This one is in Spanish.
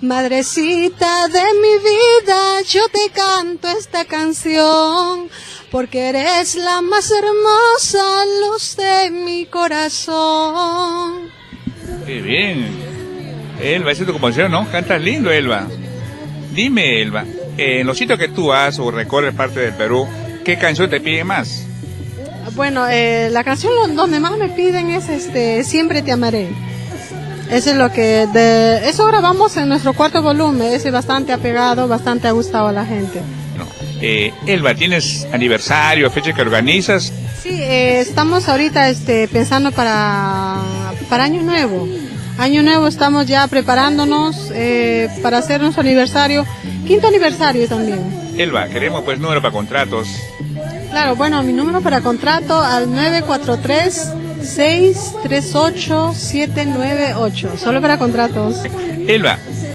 Madrecita de mi vida, yo te canto esta canción, porque eres la más hermosa luz de mi corazón. Qué bien. Elba, esa es tu composición, ¿no? Cantas lindo, Elba. Dime, Elba, en los sitios que tú vas o recorres parte del Perú, ¿qué canción te piden más? Bueno, la canción donde más me piden es Siempre te amaré. Eso es lo que eso grabamos en nuestro cuarto volumen, es bastante apegado, bastante ha gustado a la gente. No. Elba, ¿tienes aniversario, fecha que organizas? Sí, estamos ahorita pensando para Año Nuevo. Año Nuevo estamos ya preparándonos para hacer nuestro aniversario, 5º aniversario también. Elba, queremos pues número para contratos. Claro, bueno, mi número para contrato al 943-638-798, solo para contratos. Elba,